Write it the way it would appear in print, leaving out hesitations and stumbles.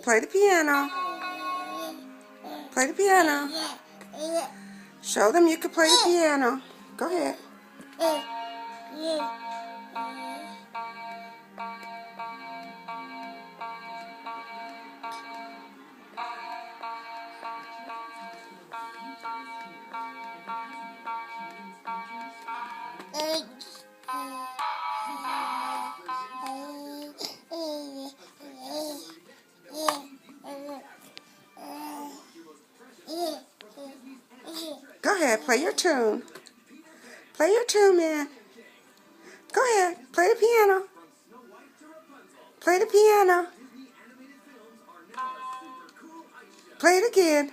Play the piano. Play the piano. Show them you can play the piano. Go ahead. Go ahead, play your tune. Play your tune, man. Go ahead, play the piano. Play the piano. Play it again.